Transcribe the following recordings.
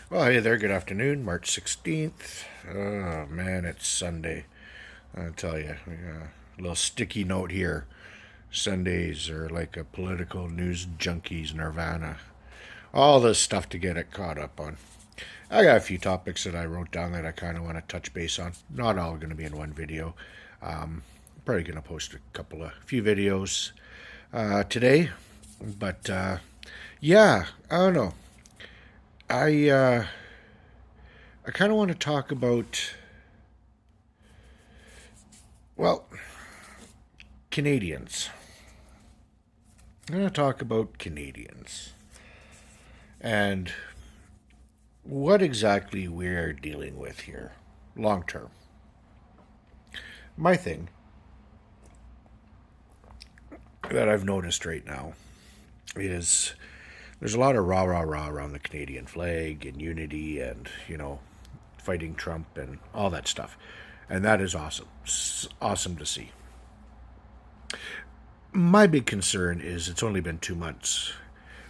Well, hey there, good afternoon, March 16th. Oh, man, it's Sunday. I tell you, a little sticky note here. Sundays are like a political news junkie's nirvana. All this stuff to get it caught up on. I got a few topics that I wrote down that I kind of want to touch base on. Not all going to be in one video. Probably going to post few videos today. But yeah, I don't know. I uh, I kind of want to talk about, well, Canadians. I'm going to talk about Canadians and what exactly we're dealing with here, long term. My thing that I've noticed right now is there's a lot of rah rah rah around the Canadian flag and unity and, fighting Trump and all that stuff. And that is awesome. It's awesome to see. My big concern is it's only been 2 months.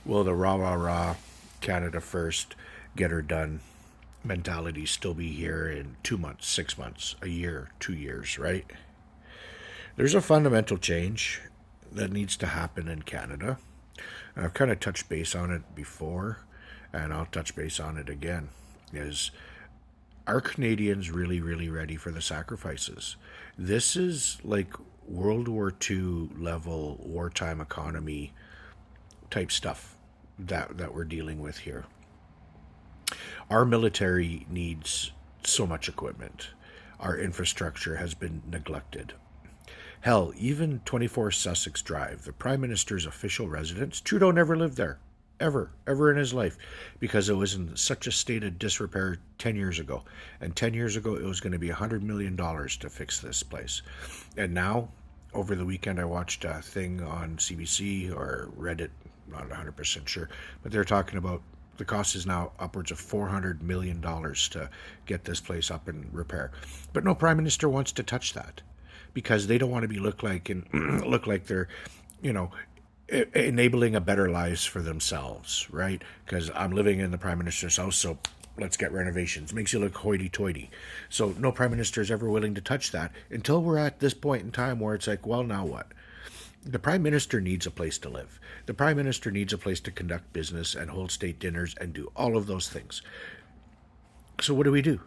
Will the rah rah rah, Canada first, get her done mentality still be here in 2 months, 6 months, a year, 2 years, right? There's a fundamental change that needs to happen in Canada. I've kind of touched base on it before, and I'll touch base on it again. Is are Canadians really, really ready for the sacrifices? This is like World War II level wartime economy type stuff that we're dealing with here. Our military needs so much equipment. Our infrastructure has been neglected. Hell, even 24 Sussex Drive, the Prime Minister's official residence, Trudeau never lived there. Ever in his life. Because it was in such a state of disrepair 10 years ago. And 10 years ago, it was going to be $100 million to fix this place. And now, over the weekend, I watched a thing on CBC or Reddit, not 100% sure, but they're talking about the cost is now upwards of $400 million to get this place up and repair. But no prime minister wants to touch that because they don't want to be look like and look like they're, you know, enabling a better lives for themselves, right? Because I'm living in the prime minister's house, so let's get renovations. Makes you look hoity-toity. So no prime minister is ever willing to touch that until we're at this point in time where it's like, well, now what? The Prime Minister needs a place to live. The Prime Minister needs a place to conduct business and hold state dinners and do all of those things. So, what do?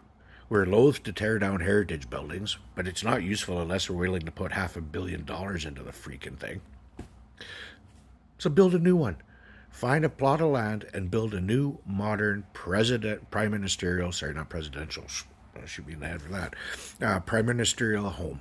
We're loath to tear down heritage buildings, but it's not useful unless we're willing to put $500 million into the freaking thing. So, build a new one. Find a plot of land and build a new, modern, prime ministerial, sorry, not presidential, I should be in the head for that, prime ministerial home.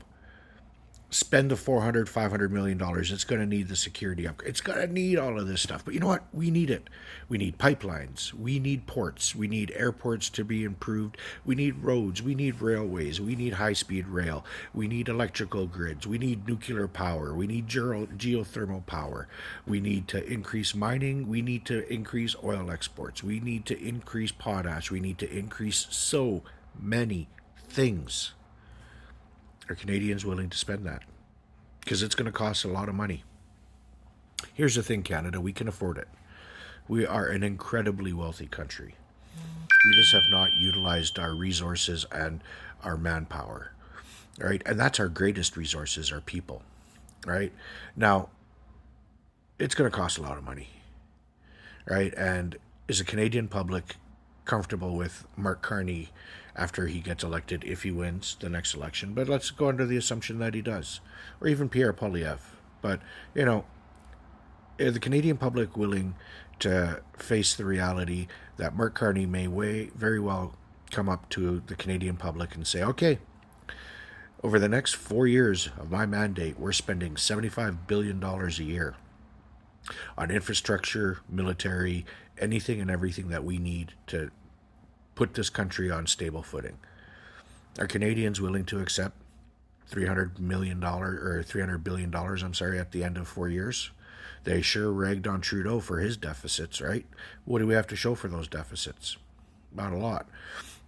Spend the $400-500 million. It's going to need the security upgrade. It's going to need all of this stuff. But you know what? We need it. We need pipelines. We need ports. We need airports to be improved. We need roads. We need railways. We need high-speed rail. We need electrical grids. We need nuclear power. We need geothermal power. We need to increase mining. We need to increase oil exports. We need to increase potash. We need to increase so many things. Are Canadians willing to spend that? Because it's going to cost a lot of money. Here's the thing, Canada, we can afford it. We are an incredibly wealthy country. We just have not utilized our resources and our manpower, right? And that's our greatest resources, our people, right? Now, it's going to cost a lot of money, right? And is the Canadian public comfortable with Mark Carney after he gets elected if he wins the next election? But let's go under the assumption that he does, or even Pierre Poilievre. But, is the Canadian public willing to face the reality that Mark Carney may very well come up to the Canadian public and say, okay, over the next 4 years of my mandate, we're spending $75 billion a year on infrastructure, military, anything and everything that we need to put this country on stable footing. Are Canadians willing to accept $300 million or $300 billion, at the end of 4 years? They sure ragged on Trudeau for his deficits, right? What do we have to show for those deficits? Not a lot.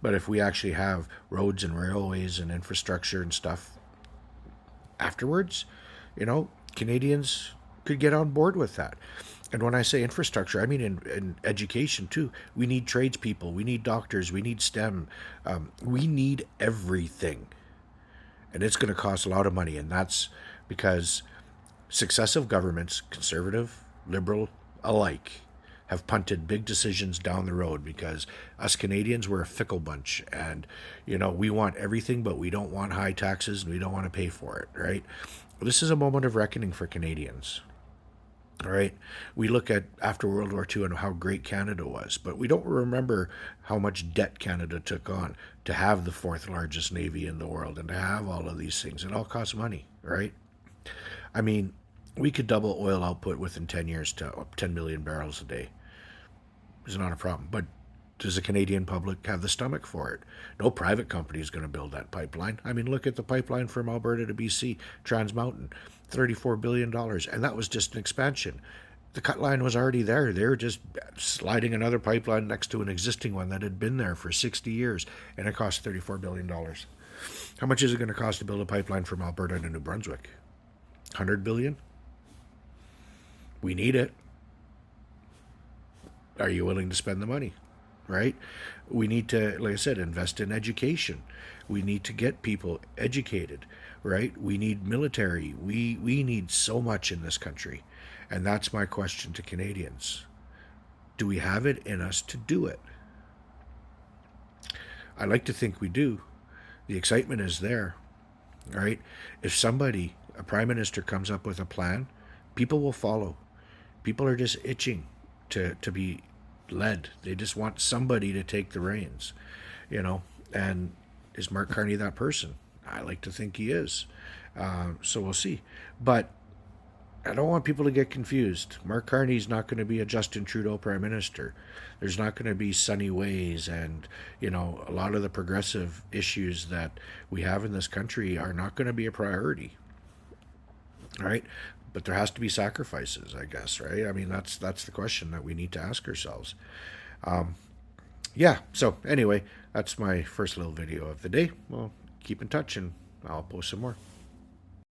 But if we actually have roads and railways and infrastructure and stuff afterwards, Canadians could get on board with that. And when I say infrastructure, I mean in education too. We need tradespeople, we need doctors, we need STEM, we need everything. And it's going to cost a lot of money. And that's because successive governments, conservative, liberal alike, have punted big decisions down the road because us Canadians, we're a fickle bunch. And, we want everything, but we don't want high taxes and we don't want to pay for it, right? This is a moment of reckoning for Canadians. All right. We look at after World War II and how great Canada was, but we don't remember how much debt Canada took on to have the fourth largest navy in the world and to have all of these things. It all costs money, right? I mean, we could double oil output within 10 years to 10 million barrels a day. It's not a problem. But does the Canadian public have the stomach for it? No private company is going to build that pipeline. I mean, look at the pipeline from Alberta to BC, Trans Mountain, $34 billion. And that was just an expansion. The cut line was already there. They were just sliding another pipeline next to an existing one that had been there for 60 years, and it cost $34 billion. How much is it going to cost to build a pipeline from Alberta to New Brunswick? 100 billion? We need it. Are you willing to spend the money? Right? We need to, like I said, invest in education. We need to get people educated, right? We need military. We need so much in this country. And that's my question to Canadians. Do we have it in us to do it? I like to think we do. The excitement is there, right? If somebody, a prime minister, comes up with a plan, people will follow. People are just itching to be led. They just want somebody to take the reins, And is Mark Carney that person? I like to think he is. So we'll see. But I don't want people to get confused. Mark Carney's not going to be a Justin Trudeau prime minister. There's not going to be sunny ways, and a lot of the progressive issues that we have in this country are not going to be a priority. All right, but there has to be sacrifices, I guess, right? I mean, that's the question that we need to ask ourselves. Yeah. So anyway, that's my first little video of the day. Well, keep in touch, and I'll post some more.